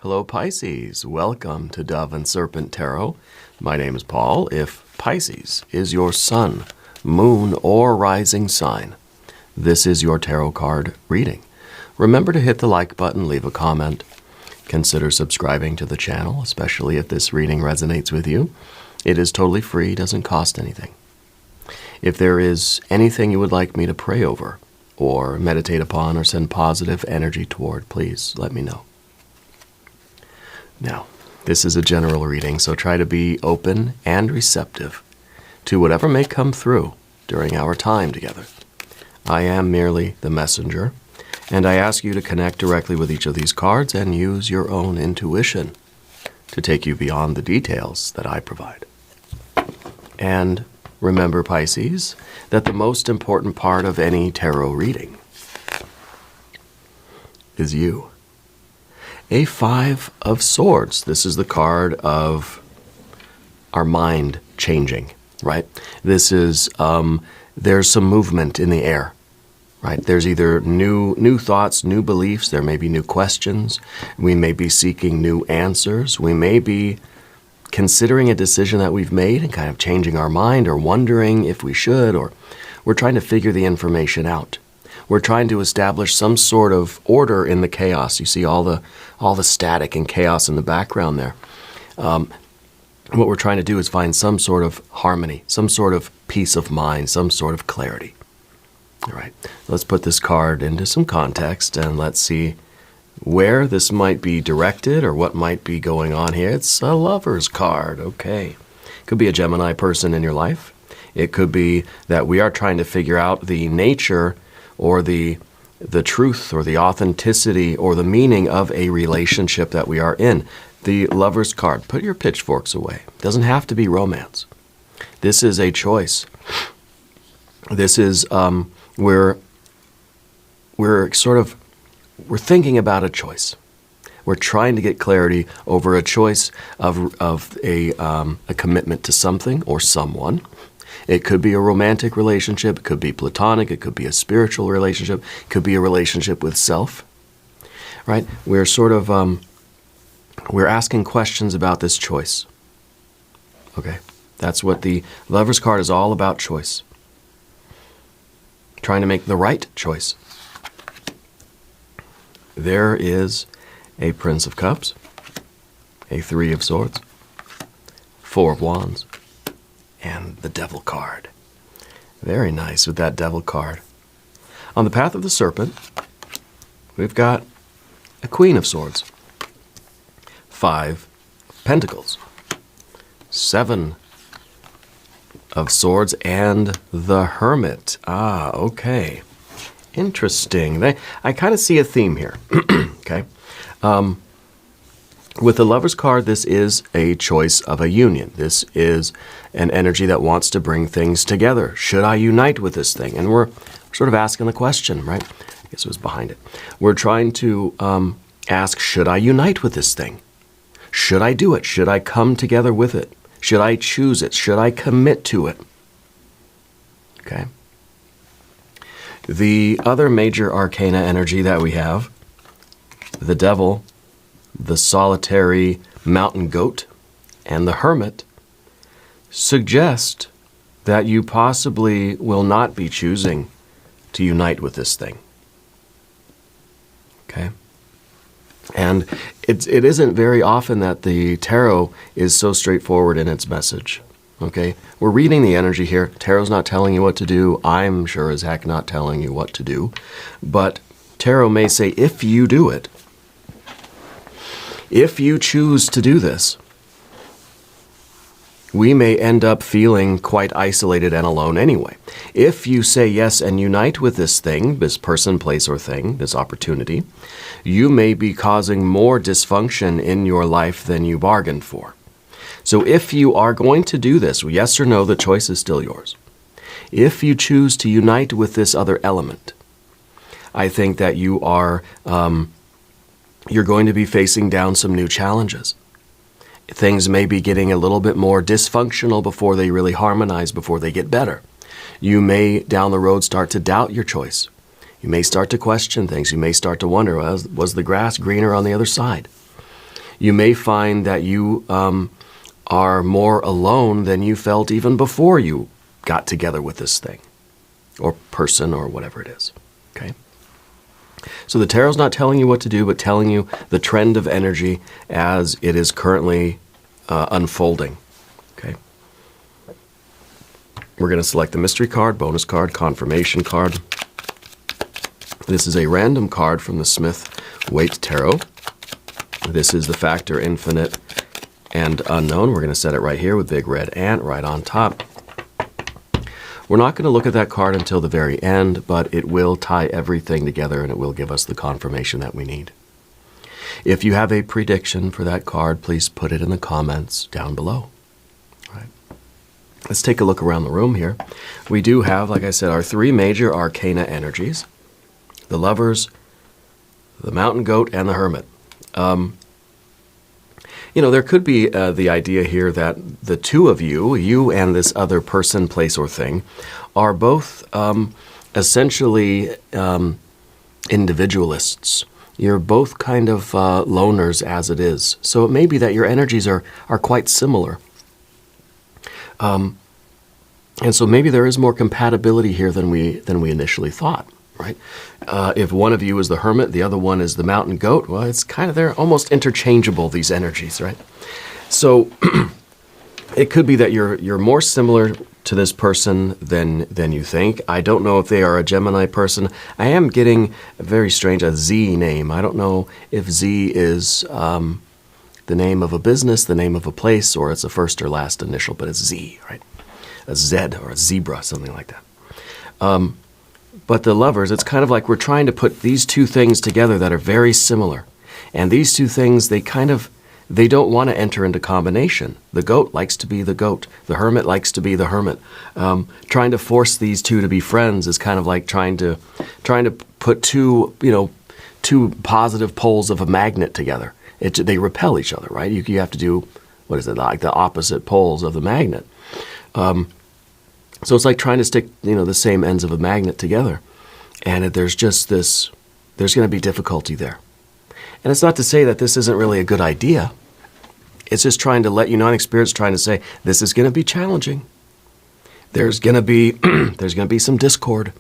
Hello Pisces, welcome to Dove and Serpent Tarot. My name is Paul. If Pisces is your sun, moon, or rising sign, this is your tarot card reading. Remember to hit the like button, leave a comment. Consider subscribing to the channel, especially if this reading resonates with you. It is totally free, doesn't cost anything. If there is anything you would like me to pray over, or meditate upon, or send positive energy toward, please let me know. Now, this is a general reading, so try to be open and receptive to whatever may come through during our time together. I am merely the messenger, and I ask you to connect directly with each of these cards and use your own intuition to take you beyond the details that I provide. And remember, Pisces, that the most important part of any tarot reading is you. A Five of Swords. This is the card of our mind changing, right? This is, there's some movement in the air, right? There's either new thoughts, new beliefs. There may be new questions. We may be seeking new answers. We may be considering a decision that we've made and kind of changing our mind or wondering if we should, or we're trying to figure the information out. We're trying to establish some sort of order in the chaos. You see all the static and chaos in the background there. What we're trying to do is find some sort of harmony, some sort of peace of mind, some sort of clarity. All right, let's put this card into some context and let's see where this might be directed or what might be going on here. It's a Lover's card, okay. Could be a Gemini person in your life. It could be that we are trying to figure out the nature or the truth or the authenticity or the meaning of a relationship that we are in. The Lover's card, put your pitchforks away. It doesn't have to be romance. This is a choice. This is we're thinking about a choice. We're trying to get clarity over a choice of a commitment to something or someone. It could be a romantic relationship, it could be platonic, it could be a spiritual relationship, it could be a relationship with self, right? We're sort of, we're asking questions about this choice, okay? That's what the Lover's card is all about, choice. Trying to make the right choice. There is a Prince of Cups, a Three of Swords, Four of Wands, and the Devil card. Very nice with that Devil card. On the path of the Serpent, we've got a Queen of Swords, Five of Pentacles, Seven of Swords, and the Hermit. Ah, okay. Interesting. I kind of see a theme here. Okay. With the Lover's card, this is a choice of a union. This is an energy that wants to bring things together. Should I unite with this thing? And we're sort of asking the question, right? I guess it was behind it. We're trying to ask, should I unite with this thing? Should I do it? Should I come together with it? Should I choose it? Should I commit to it? Okay. The other major arcana energy that we have, the Devil, the solitary mountain goat, and the Hermit, suggest that you possibly will not be choosing to unite with this thing. Okay? And it isn't very often that the tarot is so straightforward in its message. Okay? We're reading the energy here. Tarot's not telling you what to do. I'm sure as heck not telling you what to do. But tarot may say, if you do it, if you choose to do this, we may end up feeling quite isolated and alone anyway. If you say yes and unite with this thing, this person, place, or thing, this opportunity, you may be causing more dysfunction in your life than you bargained for. So if you are going to do this, yes or no, the choice is still yours. If you choose to unite with this other element, I think that you are you're going to be facing down some new challenges. Things may be getting a little bit more dysfunctional before they really harmonize, before they get better. You may, down the road, start to doubt your choice. You may start to question things. You may start to wonder, was the grass greener on the other side? You may find that you are more alone than you felt even before you got together with this thing or person or whatever it is. Okay? So the tarot's not telling you what to do, but telling you the trend of energy as it is currently unfolding. Okay? We're going to select the mystery card, bonus card, confirmation card. This is a random card from the Smith-Waite Tarot. This is the factor infinite and unknown. We're going to set it right here with big red ant right on top. We're not going to look at that card until the very end, but it will tie everything together and it will give us the confirmation that we need. If you have a prediction for that card, please put it in the comments down below. All right. Let's take a look around the room here. We do have, like I said, our three major arcana energies: the Lovers, the Mountain Goat, and the Hermit. There could be the idea here that the two of you and this other person, place, or thing, are both essentially individualists. You're both kind of loners as it is. So it may be that your energies are quite similar. And so maybe there is more compatibility here than we initially thought, right? If one of you is the Hermit, the other one is the Mountain Goat, well, it's kind of, they're almost interchangeable, these energies, right? So it could be that you're more similar to this person than you think. I don't know if they are a Gemini person. I am getting a very strange, a Z name. I don't know if Z is the name of a business, the name of a place, or it's a first or last initial, but it's Z, right? A Z or a zebra, something like that. But the Lovers, it's kind of like we're trying to put these two things together that are very similar. And these two things, they don't want to enter into combination. The Goat likes to be the Goat. The Hermit likes to be the Hermit. Trying to force these two to be friends is kind of like trying to put two positive poles of a magnet together. They repel each other, right? You have to do, what is it, like the opposite poles of the magnet. So it's like trying to stick, the same ends of a magnet together. And there's going to be difficulty there. And it's not to say that this isn't really a good idea. It's just trying to let you know, Spirit's trying to say, this is going to be challenging. There's going to be some discord.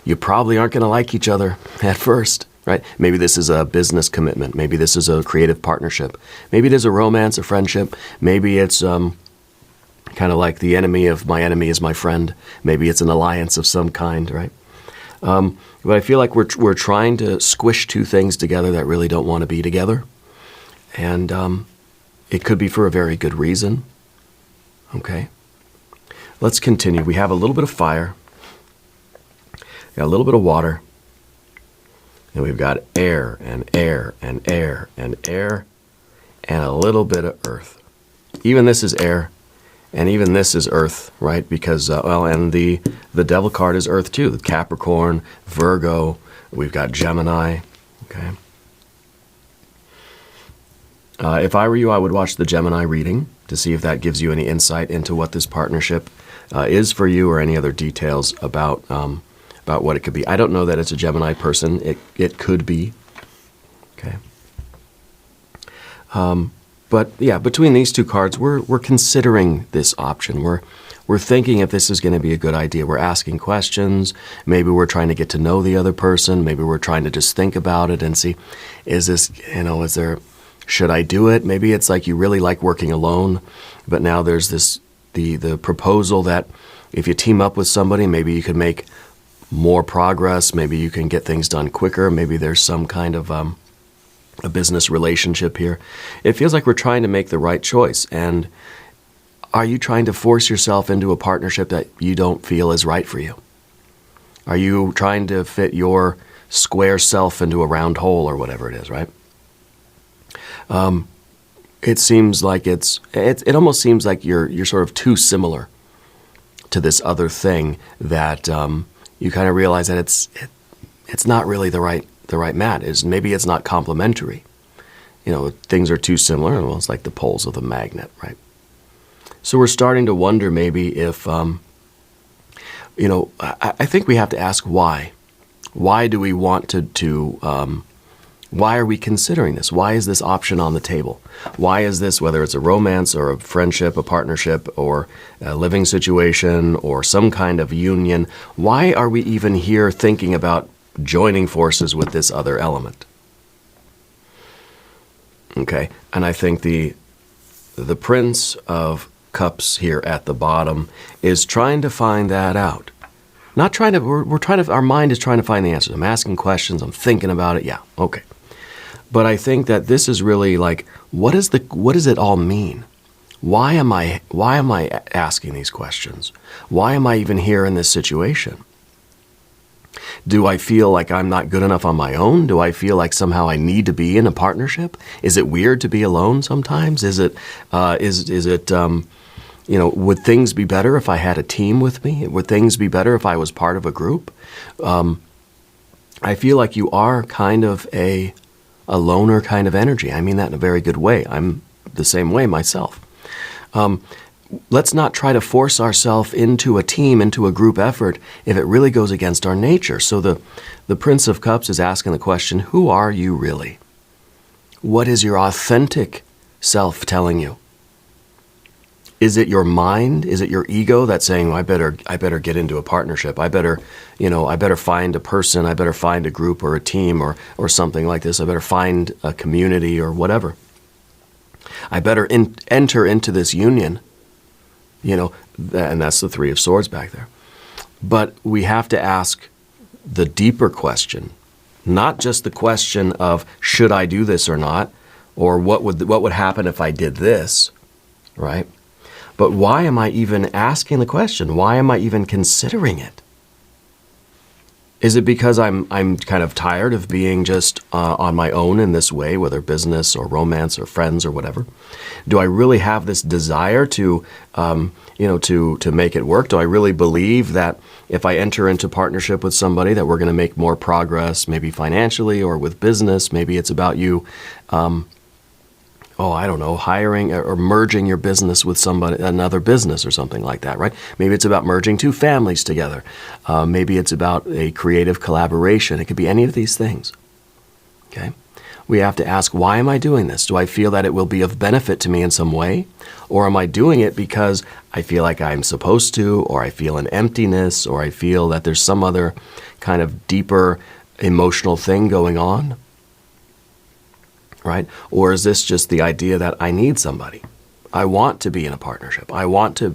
You probably aren't going to like each other at first, right? Maybe this is a business commitment. Maybe this is a creative partnership. Maybe it is a romance, a friendship. Maybe it's kind of like the enemy of my enemy is my friend. Maybe it's an alliance of some kind, right? But I feel like we're trying to squish two things together that really don't want to be together. And it could be for a very good reason. Okay. Let's continue. We have a little bit of fire. Got a little bit of water. And we've got air and air and air and air and a little bit of earth. Even this is air. And even this is Earth, right? Because, and the Devil card is Earth too. The Capricorn, Virgo, we've got Gemini, okay? If I were you, I would watch the Gemini reading to see if that gives you any insight into what this partnership is for you or any other details about what it could be. I don't know that it's a Gemini person. It could be, okay? But yeah, between these two cards, we're considering this option. We're thinking if this is going to be a good idea. We're asking questions. Maybe we're trying to get to know the other person. Maybe we're trying to just think about it and see, should I do it? Maybe it's like you really like working alone, but now there's the proposal that if you team up with somebody, maybe you could make more progress. Maybe you can get things done quicker. Maybe there's some kind of a business relationship here. It feels like we're trying to make the right choice. And are you trying to force yourself into a partnership that you don't feel is right for you? Are you trying to fit your square self into a round hole or whatever it is, right? It seems like it almost seems like you're sort of too similar to this other thing that you kind of realize that it's not really the right match. Maybe it's not complementary. Things are too similar. Well, it's like the poles of the magnet, right? So we're starting to wonder maybe if, I think we have to ask why. Why do we want to Why are we considering this? Why is this option on the table? Why is this, whether it's a romance or a friendship, a partnership, or a living situation, or some kind of union, why are we even here thinking about joining forces with this other element? Okay, and I think the Prince of Cups here at the bottom is trying to find that out. Not trying to, we're trying to, our mind is trying to find the answers. I'm asking questions, I'm thinking about it, yeah, okay. But I think that this is really like, what does it all mean? Why am I asking these questions? Why am I even here in this situation? Do I feel like I'm not good enough on my own? Do I feel like somehow I need to be in a partnership? Is it weird to be alone sometimes? Is it, would things be better if I had a team with me? Would things be better if I was part of a group? I feel like you are kind of a loner kind of energy. I mean that in a very good way. I'm the same way myself. Let's not try to force ourselves into a team, into a group effort, if it really goes against our nature. So the Prince of Cups is asking the question, who are you really? What is your authentic self telling you? Is it your mind? Is it your ego that's saying, I better get into a partnership. I better find a person. I better find a group or a team or something like this. I better find a community or whatever. I better enter into this union. And that's the Three of Swords back there. But we have to ask the deeper question, not just the question of should I do this or not, or what would happen if I did this, right? But why am I even asking the question? Why am I even considering it? Is it because I'm kind of tired of being just on my own in this way, whether business or romance or friends or whatever? Do I really have this desire to make it work? Do I really believe that if I enter into partnership with somebody that we're going to make more progress, maybe financially or with business? Maybe it's about you hiring or merging your business with another business or something like that, right? Maybe it's about merging two families together. Maybe it's about a creative collaboration. It could be any of these things, okay? We have to ask, why am I doing this? Do I feel that it will be of benefit to me in some way? Or am I doing it because I feel like I'm supposed to, or I feel an emptiness, or I feel that there's some other kind of deeper emotional thing going on? Right? Or is this just the idea that I need somebody? I want to be in a partnership. I want to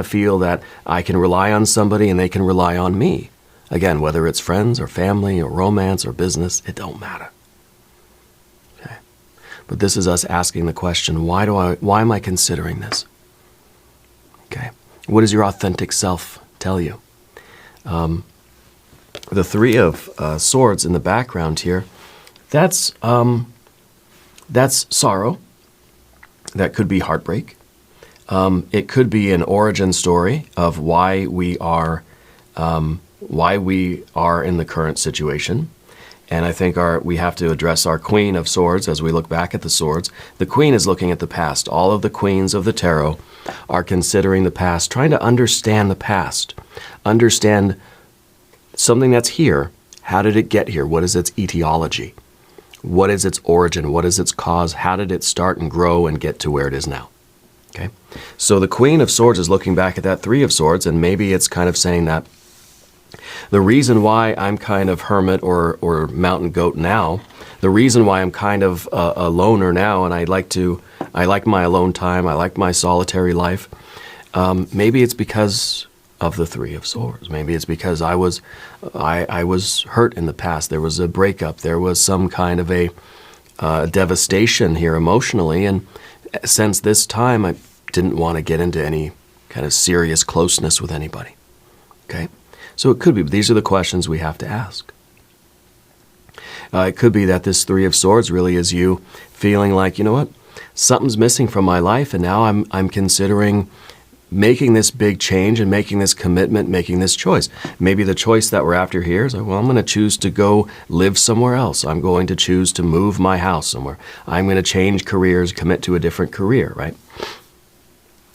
feel that I can rely on somebody and they can rely on me. Again, whether it's friends or family or romance or business, it don't matter. Okay. But this is us asking the question, why am I considering this? Okay. What does your authentic self tell you? The Three of Swords in the background here, that's sorrow. That could be heartbreak. It could be an origin story of why we are in the current situation. And I think we have to address our Queen of Swords as we look back at the swords. The Queen is looking at the past. All of the queens of the tarot are considering the past, trying to understand the past, understand something that's here. How did it get here? What is its etiology? What is its origin? What is its cause? How did it start and grow and get to where it is now? Okay, so the Queen of Swords is looking back at that Three of Swords, and maybe it's kind of saying that the reason why I'm kind of hermit or mountain goat now, the reason why I'm kind of a loner now, and I like my alone time, I like my solitary life, maybe it's because of the Three of Swords. Maybe it's because I was hurt in the past. There was a breakup. There was some kind of a devastation here emotionally, and since this time, I didn't want to get into any kind of serious closeness with anybody. Okay, so it could be. But these are the questions we have to ask. It could be that this Three of Swords really is you feeling like, you know what, something's missing from my life, and now I'm considering making this big change and making this commitment, making this choice. Maybe the choice that we're after here is, well, I'm going to choose to go live somewhere else. I'm going to choose to move my house somewhere. I'm going to change careers, commit to a different career, right?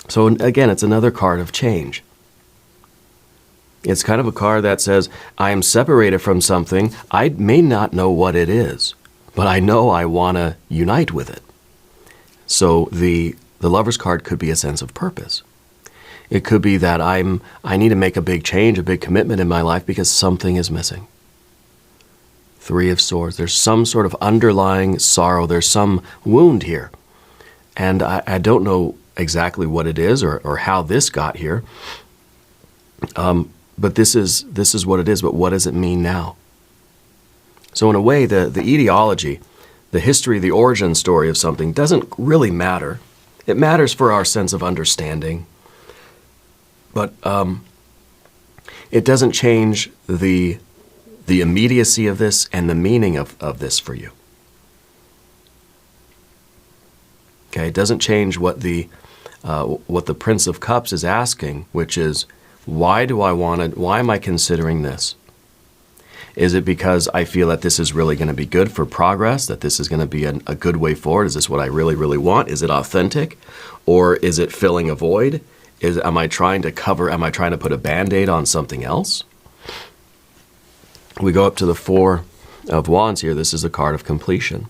So again, it's another card of change. It's kind of a card that says, I am separated from something. I may not know what it is. but I know I want to unite with it. So the Lover's card could be a sense of purpose. It could be that I need to make a big change, a big commitment in my life because something is missing. Three of Swords. There's some sort of underlying sorrow. There's some wound here. And I don't know exactly what it is or how this got here. But this is what it is. But what does it mean now? So in a way, the etiology, the history, the origin story of something doesn't really matter. It matters for our sense of understanding. But it doesn't change the immediacy of this and the meaning of this for you. Okay, it doesn't change what the Prince of Cups is asking, which is, why do I want it? Why am I considering this? Is it because I feel that this is really going to be good for progress, that this is going to be a good way forward? Is this what I really, really want? Is it authentic? Or is it filling a void? Am I trying to put a Band-Aid on something else? We go up to the Four of Wands here. This is the card of completion.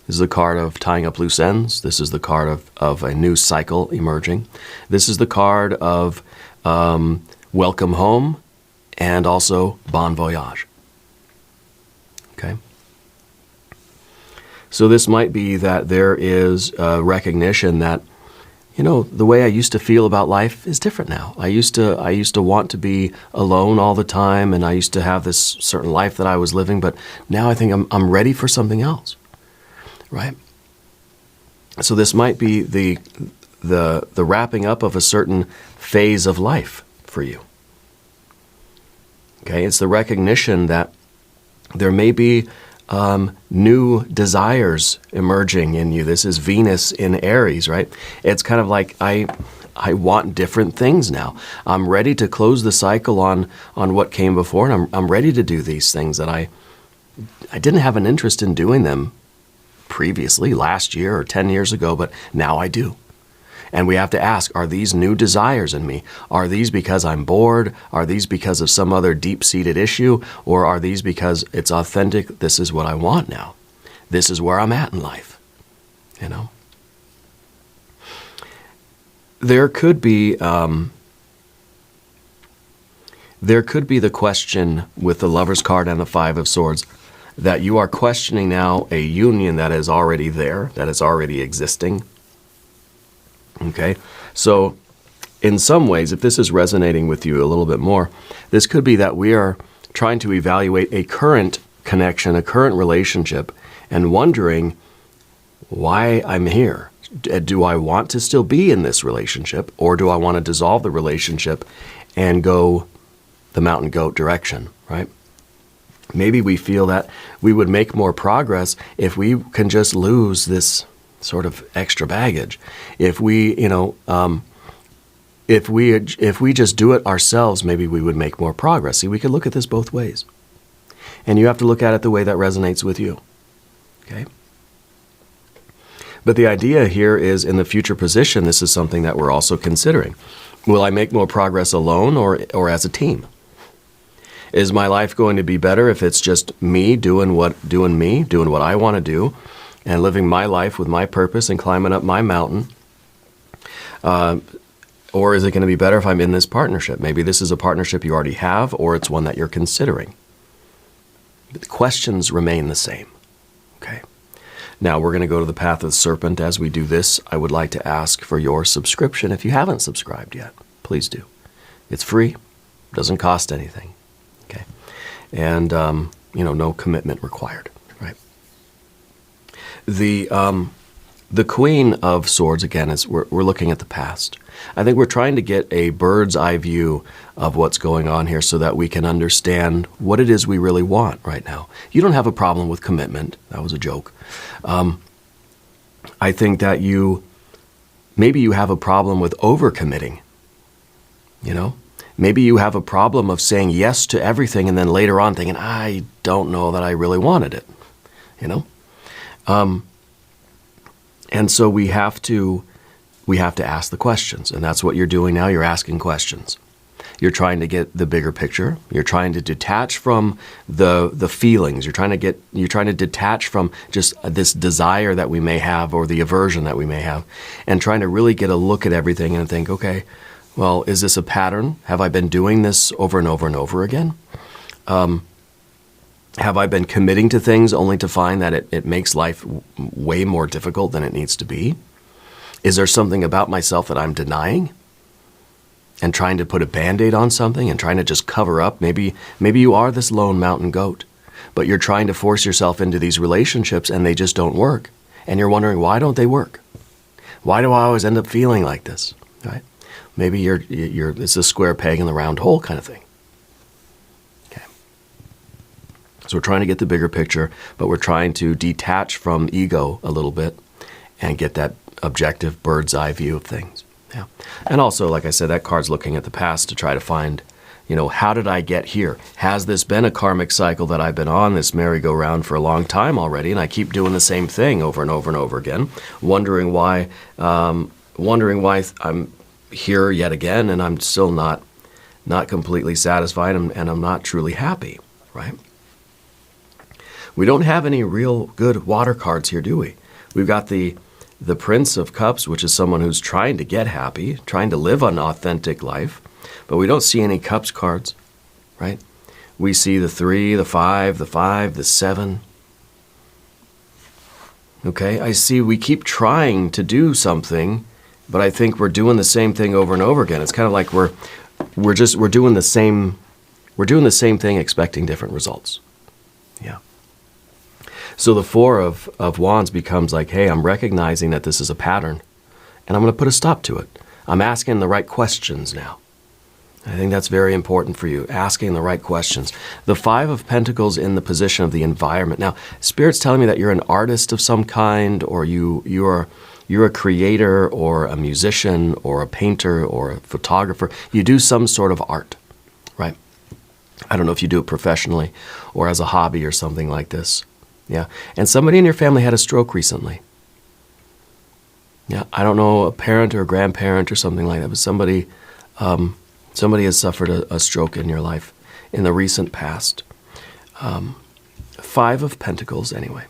This is the card of tying up loose ends. This is the card of a new cycle emerging. This is the card of welcome home and also bon voyage. Okay? So this might be that there is a recognition that, the way I used to feel about life is different now. I used to want to be alone all the time, and I used to have this certain life that I was living, but now I think I'm ready for something else, right? So this might be the wrapping up of a certain phase of life for you. Okay, it's the recognition that there may be new desires emerging in you. This is Venus in Aries, right? It's kind of like I want different things now. I'm ready to close the cycle on what came before, and I'm ready to do these things that I didn't have an interest in doing them previously, last year or 10 years ago, but now I do. And we have to ask, are these new desires in me? Are these because I'm bored? Are these because of some other deep-seated issue? Or are these because it's authentic? This is what I want now. This is where I'm at in life. There could be the question with the Lover's card and the Five of Swords that you are questioning now a union that is already there, that is already existing. Okay, so in some ways, if this is resonating with you a little bit more, this could be that we are trying to evaluate a current connection, a current relationship, and wondering why I'm here. Do I want to still be in this relationship, or do I want to dissolve the relationship and go the mountain goat direction, right? Maybe we feel that we would make more progress if we can just lose this sort of extra baggage. If we, if we just do it ourselves, maybe we would make more progress. See, we could look at this both ways. And you have to look at it the way that resonates with you. Okay? But the idea here is, in the future position, this is something that we're also considering. Will I make more progress alone or as a team? Is my life going to be better if it's just me doing what I want to do, and living my life with my purpose and climbing up my mountain? Or is it going to be better if I'm in this partnership? Maybe this is a partnership you already have, or it's one that you're considering. But the questions remain the same. Okay. Now we're going to go to the path of the serpent. As we do this, I would like to ask for your subscription. If you haven't subscribed yet, please do. It's free. Doesn't cost anything. Okay. And, no commitment required. Right. The Queen of Swords, again, is we're looking at the past. I think we're trying to get a bird's eye view of what's going on here so that we can understand what it is we really want right now. You don't have a problem with commitment. That was a joke. I think that maybe you have a problem with overcommitting. Maybe you have a problem of saying yes to everything and then later on thinking, I don't know that I really wanted it. And so we have to ask the questions, and that's what you're doing now. You're asking questions. You're trying to get the bigger picture. You're trying to detach from the feelings. You're trying to detach from just this desire that we may have or the aversion that we may have, and trying to really get a look at everything and think, okay, well, is this a pattern? Have I been doing this over and over and over again? Have I been committing to things only to find that it makes life way more difficult than it needs to be? Is there something about myself that I'm denying and trying to put a Band-Aid on something and trying to just cover up? Maybe you are this lone mountain goat, but you're trying to force yourself into these relationships and they just don't work. And you're wondering, why don't they work? Why do I always end up feeling like this? Right? Maybe it's a square peg in the round hole kind of thing. Okay. So we're trying to get the bigger picture, but we're trying to detach from ego a little bit and get that objective bird's eye view of things. Yeah. And also, like I said, that card's looking at the past to try to find, how did I get here? Has this been a karmic cycle that I've been on, this merry-go-round for a long time already, and I keep doing the same thing over and over and over again, wondering why I'm here yet again and I'm still not completely satisfied and I'm not truly happy, right? We don't have any real good water cards here, do we? We've got the Prince of Cups, which is someone who's trying to get happy, trying to live an authentic life, but we don't see any Cups cards, right? We see the 3, the 5, the 7. Okay, I see we keep trying to do something, but I think we're doing the same thing over and over again. It's kind of like we're doing the same thing expecting different results. Yeah. So the 4 of Wands becomes like, hey, I'm recognizing that this is a pattern, and I'm going to put a stop to it. I'm asking the right questions now. I think that's very important for you, asking the right questions. The 5 of Pentacles in the position of the environment. Now, Spirit's telling me that you're an artist of some kind, or you're a creator or a musician or a painter or a photographer. You do some sort of art, right? I don't know if you do it professionally or as a hobby or something like this. Yeah. And somebody in your family had a stroke recently. Yeah. I don't know, a parent or a grandparent or something like that, but somebody has suffered a stroke in your life in the recent past. 5 of Pentacles, anyway.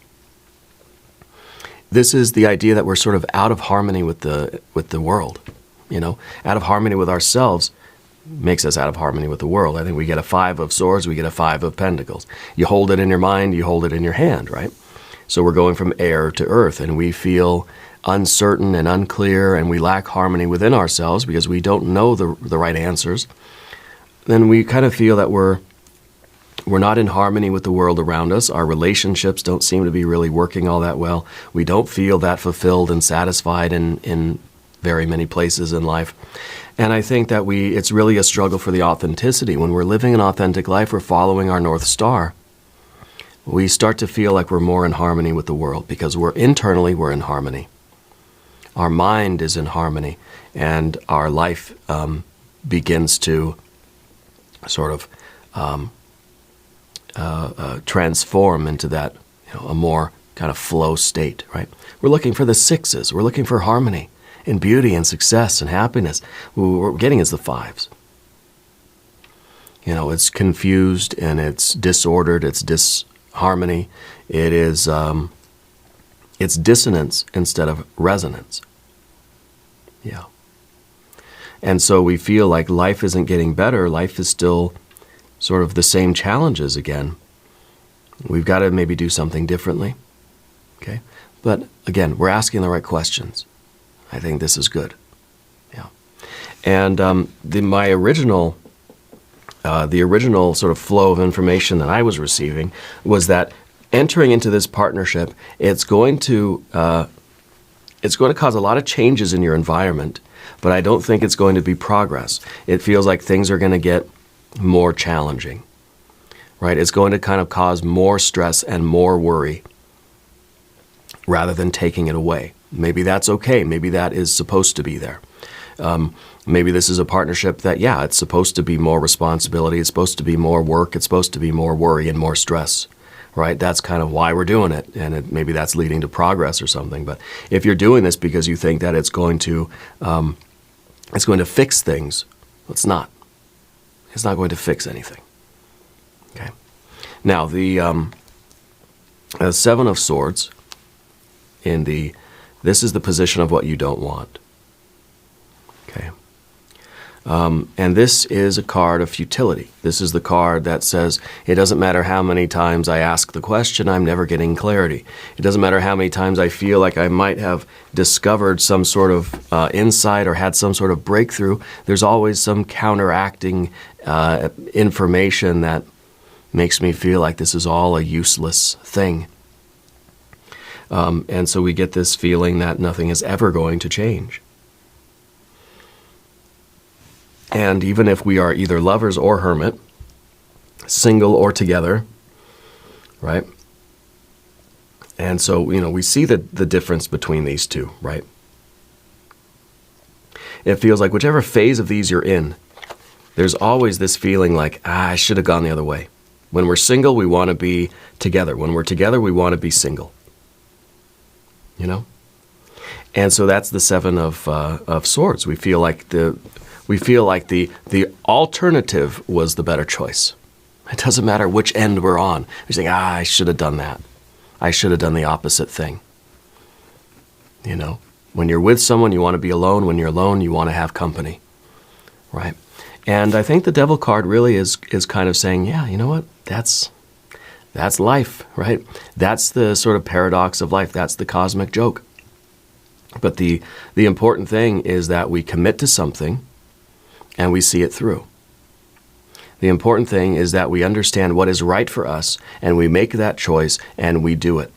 This is the idea that we're sort of out of harmony with the world, out of harmony with ourselves makes us out of harmony with the world. I think we get a 5 of Swords, we get a 5 of Pentacles. You hold it in your mind, you hold it in your hand, right? So we're going from air to earth, and we feel uncertain and unclear, and we lack harmony within ourselves because we don't know the right answers. Then we kind of feel that we're not in harmony with the world around us. Our relationships don't seem to be really working all that well. We don't feel that fulfilled and satisfied in very many places in life. And I think that it's really a struggle for the authenticity. When we're living an authentic life, we're following our North Star. We start to feel like we're more in harmony with the world because internally we're in harmony. Our mind is in harmony, and our life begins to sort of transform into that, a more kind of flow state, right? We're looking for the 6s. We're looking for harmony and beauty and success and happiness. What we're getting is the 5s. It's confused and it's disordered. It's disharmony. It is, it's dissonance instead of resonance. Yeah. And so we feel like life isn't getting better. Life is still sort of the same challenges again. We've got to maybe do something differently. Okay? But again, we're asking the right questions. I think this is good. Yeah. And the original sort of flow of information that I was receiving was that entering into this partnership, it's going to cause a lot of changes in your environment, but I don't think it's going to be progress. It feels like things are going to get more challenging, right? It's going to kind of cause more stress and more worry rather than taking it away. Maybe that's okay. Maybe that is supposed to be there. Maybe this is a partnership that, it's supposed to be more responsibility. It's supposed to be more work. It's supposed to be more worry and more stress, right? That's kind of why we're doing it. And maybe that's leading to progress or something. But if you're doing this because you think that it's going to fix things, it's not. It's not going to fix anything. Okay. Now, the Seven of Swords, this is the position of what you don't want. Okay. And this is a card of futility. This is the card that says, it doesn't matter how many times I ask the question, I'm never getting clarity. It doesn't matter how many times I feel like I might have discovered some sort of insight or had some sort of breakthrough. There's always some counteracting information that makes me feel like this is all a useless thing. And so we get this feeling that nothing is ever going to change. And even if we are either lovers or hermit, single or together, right? And so, we see the difference between these two, right? It feels like whichever phase of these you're in, there's always this feeling like, I should have gone the other way. When we're single, we want to be together. When we're together, we want to be single. And so that's the Seven of Swords. We feel like the alternative was the better choice. It doesn't matter which end we're on. We think, I should have done that. I should have done the opposite thing. When you're with someone, you want to be alone. When you're alone, you want to have company, right? And I think the Devil card really is kind of saying, yeah, you know what? That's life, right? That's the sort of paradox of life. That's the cosmic joke. But the important thing is that we commit to something and we see it through. The important thing is that we understand what is right for us and we make that choice and we do it.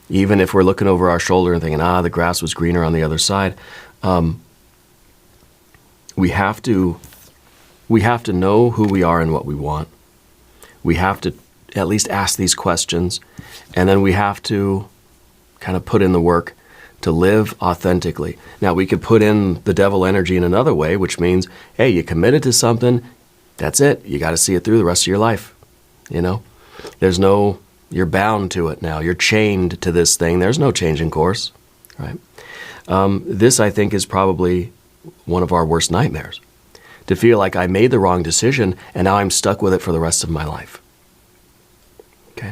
Even if we're looking over our shoulder and thinking, the grass was greener on the other side, we have to know who we are and what we want. We have to at least ask these questions, and then we have to kind of put in the work to live authentically. Now, we could put in the devil energy in another way, which means, hey, you committed to something, that's it. You got to see it through the rest of your life. You're bound to it now. You're chained to this thing. There's no change in course, right? This, I think, is probably one of our worst nightmares. To feel like I made the wrong decision and now I'm stuck with it for the rest of my life. Okay?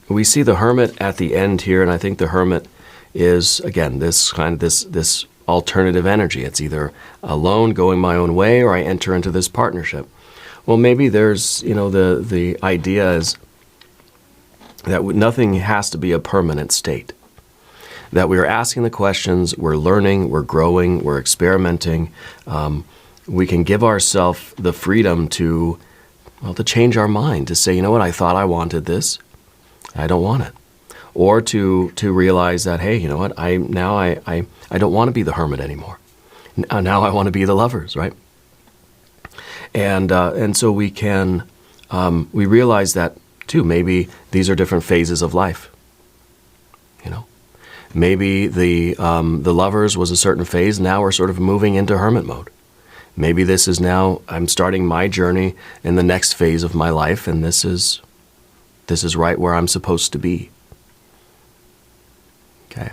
We see the Hermit at the end here, and I think the Hermit is, again, this alternative energy. It's either alone, going my own way, or I enter into this partnership. Well, maybe there's, the idea is that nothing has to be a permanent state. That we are asking the questions, we're learning, we're growing, we're experimenting. We can give ourselves the freedom to change our mind, to say, you know what, I thought I wanted this, I don't want it. Or to realize that, hey, you know what, I don't want to be the hermit anymore. Now I want to be the lovers, right? And so we can, we realize that too, maybe these are different phases of life. Maybe the lovers was a certain phase. Now we're sort of moving into hermit mode. Maybe this is now, I'm starting my journey in the next phase of my life, and this is right where I'm supposed to be. Okay.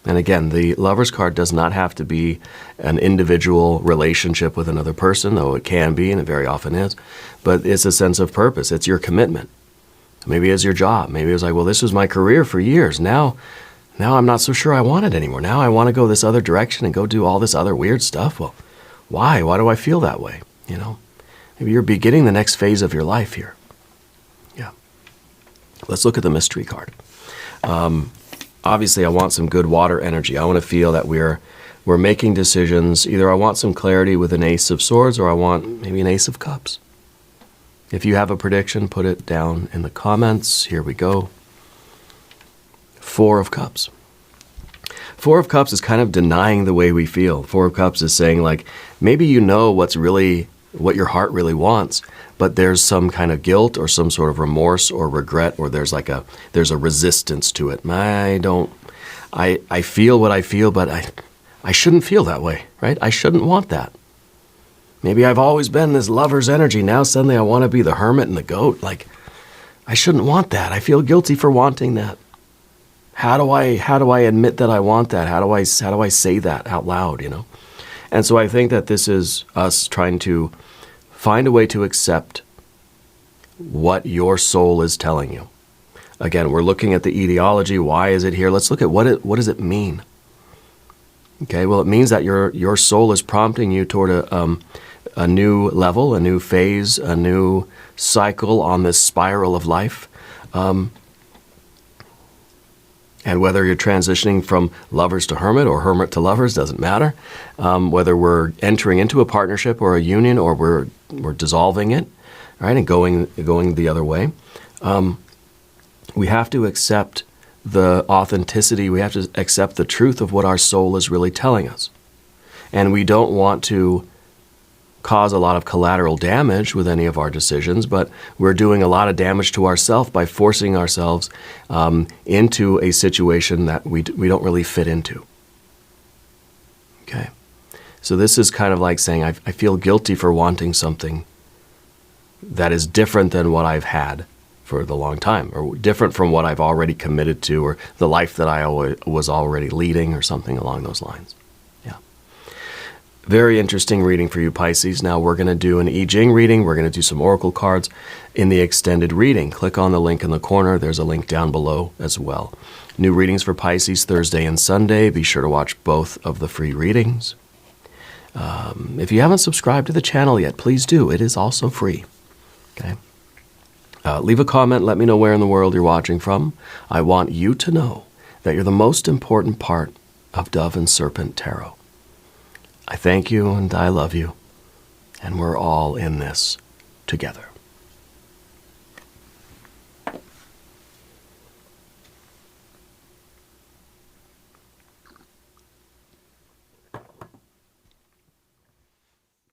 And again, the Lover's card does not have to be an individual relationship with another person, though it can be, and it very often is. But it's a sense of purpose. It's your commitment. Maybe it's your job. Maybe it's like, well, this was my career for years. Now I'm not so sure I want it anymore. Now I want to go this other direction and go do all this other weird stuff. Well, why? Why do I feel that way? Maybe you're beginning the next phase of your life here. Yeah. Let's look at the mystery card. Obviously, I want some good water energy. I want to feel that we're making decisions. Either I want some clarity with an Ace of Swords, or I want maybe an Ace of Cups. If you have a prediction, put it down in the comments. Here we go. Four of Cups. Four of Cups is kind of denying the way we feel. Four of Cups is saying, like, maybe you know what your heart really wants, but there's some kind of guilt or some sort of remorse or regret, or there's a resistance to it. I feel what I feel, but I shouldn't feel that way, right? I shouldn't want that. Maybe I've always been this lover's energy. Now suddenly I want to be the hermit and the goat. Like, I shouldn't want that. I feel guilty for wanting that. How do I admit that I want that? How do I say that out loud, And so I think that this is us trying to find a way to accept what your soul is telling you. Again, we're looking at the etiology. Why is it here? Let's look at what does it mean? Okay, well, it means that your soul is prompting you toward a new level, a new phase, a new cycle on this spiral of life. And whether you're transitioning from lovers to hermit or hermit to lovers, doesn't matter. Whether we're entering into a partnership or a union, or we're dissolving it, right, and going the other way. We have to accept the authenticity. We have to accept the truth of what our soul is really telling us. And we don't want to cause a lot of collateral damage with any of our decisions, but we're doing a lot of damage to ourselves by forcing ourselves into a situation that we don't really fit into. Okay. So this is kind of like saying, I feel guilty for wanting something that is different than what I've had for the long time, or different from what I've already committed to, or the life that I was already leading, or something along those lines. Yeah. Very interesting reading for you, Pisces. Now we're going to do an I Ching reading. We're going to do some oracle cards in the extended reading. Click on the link in the corner. There's a link down below as well. New readings for Pisces Thursday and Sunday. Be sure to watch both of the free readings. If you haven't subscribed to the channel yet, please do. It is also free. Okay. Leave a comment. Let me know where in the world you're watching from. I want you to know that you're the most important part of Dove and Serpent Tarot. I thank you and I love you, and we're all in this together.